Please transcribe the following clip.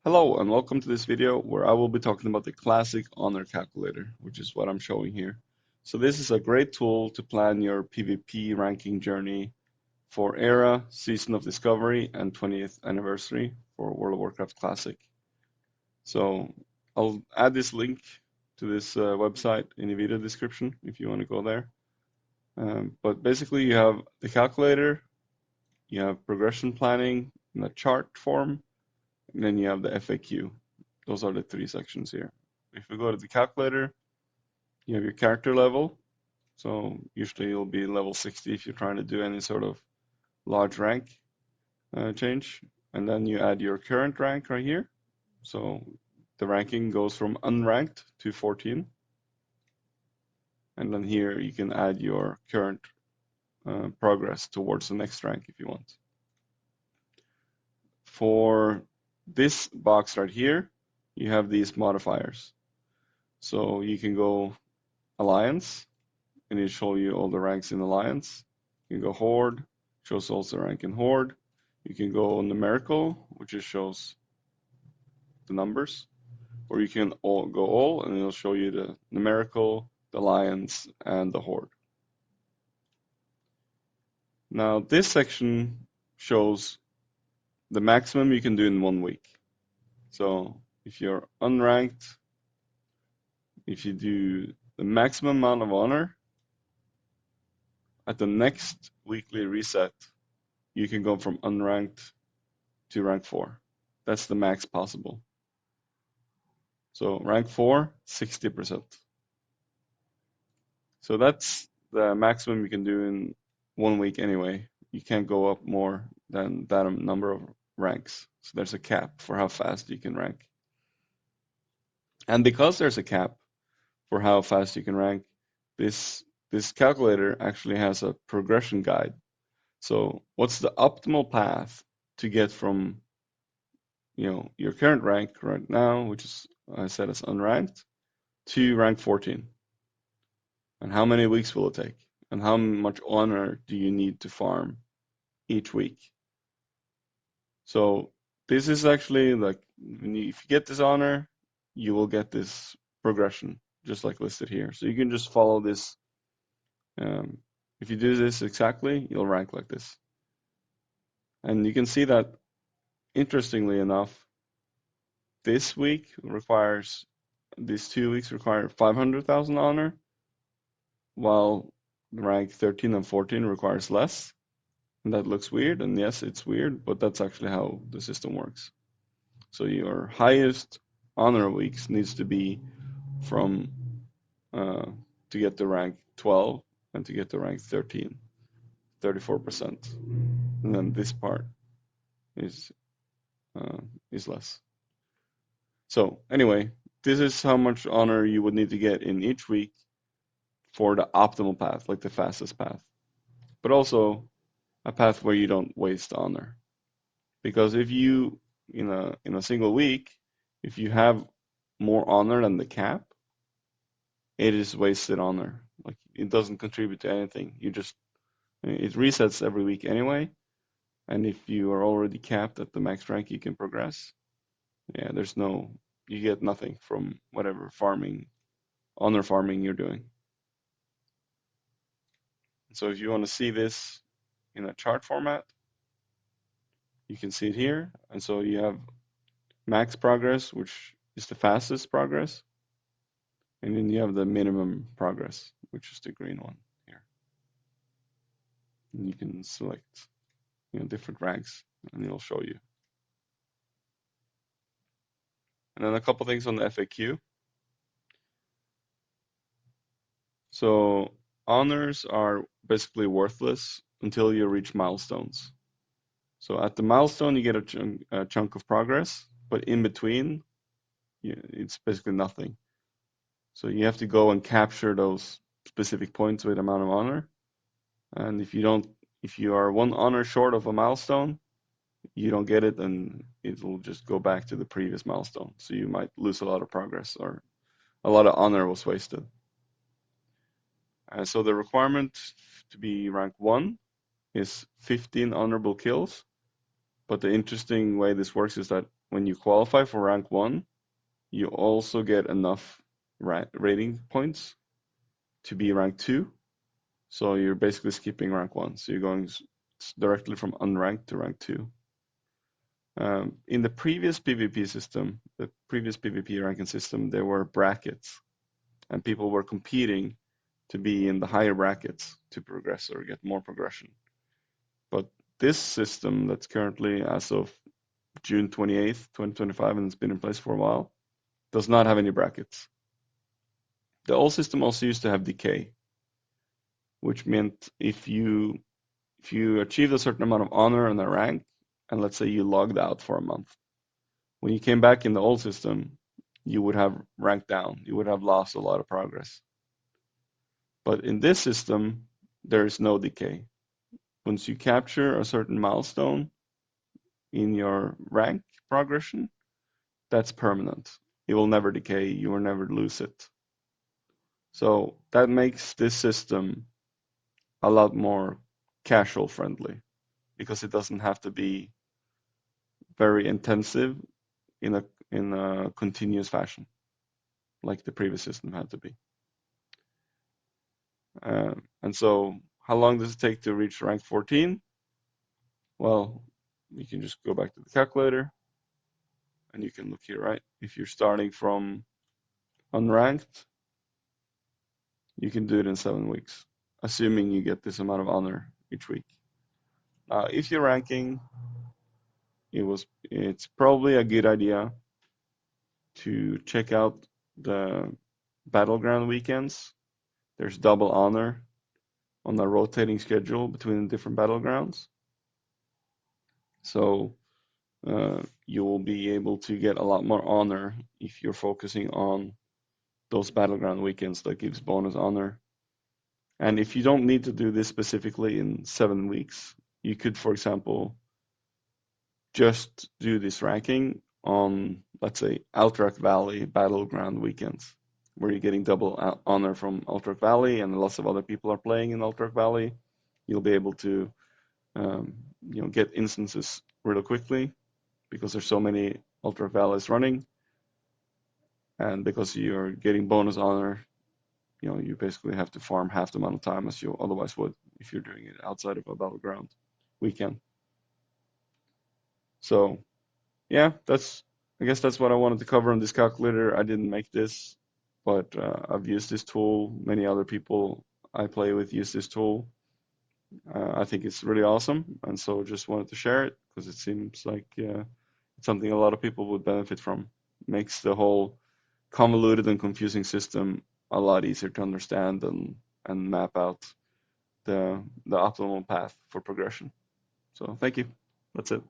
Hello and welcome to this video where I will be talking about the classic honor calculator, which is what I'm showing here. So this is a great tool to plan your PvP ranking journey for Era, Season of Discovery, and 20th anniversary for World of Warcraft Classic. So I'll add this link to this website in the video description if you want to go there. But basically you have the calculator, you have progression planning in a chart form, and then you have the FAQ. Those are the three sections here. If we go to the calculator, you have your character level. So usually you'll be level 60 if you're trying to do any sort of large rank change. And then you add your current rank right here. So the ranking goes from unranked to 14. And then here you can add your current progress towards the next rank if you want. For this box right here, you have these modifiers. So you can go Alliance, and it'll show you all the ranks in Alliance. You can go Horde, shows also rank in Horde. You can go numerical, which just shows the numbers. Or you can go all, and it'll show you the numerical, the Alliance, and the Horde. Now this section shows the maximum you can do in 1 week. So if you're unranked, if you do the maximum amount of honor, at the next weekly reset, you can go from unranked to rank 4. That's the max possible. So rank 4, 60%. So that's the maximum you can do in 1 week anyway. You can't go up more than that number of ranks. So there's a cap for how fast you can rank. And because there's a cap for how fast you can rank, this calculator actually has a progression guide. So what's the optimal path to get from your current rank right now, which is I said is unranked, to rank 14? And how many weeks will it take? And how much honor do you need to farm each week? So this is actually like, if you get this honor, you will get this progression, just like listed here. So you can just follow this. If you do this exactly, you'll rank like this. And you can see that, interestingly enough, these 2 weeks require 500,000 honor, while rank 13 and 14 requires less. And that looks weird, and yes, it's weird, but that's actually how the system works. So your highest honor weeks needs to be from to get to rank 12 and to get to rank 13, 34%. And then this part is less. So anyway, this is how much honor you would need to get in each week for the optimal path, like the fastest path, but also a path where you don't waste honor. Because if you in a single week, if you have more honor than the cap, it is wasted honor. Like it doesn't contribute to anything. It resets every week anyway. And if you are already capped at the max rank, you can progress. Yeah, you get nothing from whatever honor farming you're doing. So if you want to see this in a chart format, you can see it here. And so you have max progress, which is the fastest progress. And then you have the minimum progress, which is the green one here. And you can select different ranks and it'll show you. And then a couple things on the FAQ. So honors are basically worthless until you reach milestones. So at the milestone, you get a chunk of progress, but in between, it's basically nothing. So you have to go and capture those specific points with amount of honor. And if you are 1 honor short of a milestone, you don't get it, and it will just go back to the previous milestone. So you might lose a lot of progress, or a lot of honor was wasted. So the requirement to be rank 1 is 15 honorable kills. But the interesting way this works is that when you qualify for rank 1, you also get enough rating points to be rank 2. So you're basically skipping rank 1. So you're going directly from unranked to rank 2. In the previous PvP system, the previous PvP ranking system, there were brackets, and people were competing to be in the higher brackets to progress or get more progression. But this system that's currently, as of June 28th, 2025, and it's been in place for a while, does not have any brackets. The old system also used to have decay, which meant if you achieved a certain amount of honor and a rank, and let's say you logged out for a month, when you came back in the old system, you would have ranked down. You would have lost a lot of progress. But in this system, there is no decay. Once you capture a certain milestone in your rank progression, that's permanent. It will never decay. You will never lose it. So that makes this system a lot more casual friendly because it doesn't have to be very intensive in a continuous fashion like the previous system had to be. And so how long does it take to reach rank 14? Well, you can just go back to the calculator and you can look here, right? If you're starting from unranked, you can do it in 7 weeks, assuming you get this amount of honor each week. If you're ranking, it's probably a good idea to check out the battleground weekends. There's double honor on a rotating schedule between the different battlegrounds. So you will be able to get a lot more honor if you're focusing on those battleground weekends that gives bonus honor. And if you don't need to do this specifically in 7 weeks, you could, for example, just do this ranking on, let's say, Alterac Valley battleground weekends, where you're getting double honor from Alterac Valley, and lots of other people are playing in Alterac Valley. You'll be able to, get instances really quickly because there's so many Alterac Valleys running, and because you're getting bonus honor, you basically have to farm half the amount of time as you otherwise would if you're doing it outside of a battleground weekend. So yeah, I guess that's what I wanted to cover on this calculator. I didn't make this, but I've used this tool. Many other people I play with use this tool. I think it's really awesome, and so just wanted to share it because it seems like it's something a lot of people would benefit from. Makes the whole convoluted and confusing system a lot easier to understand and map out the optimal path for progression. So thank you. That's it.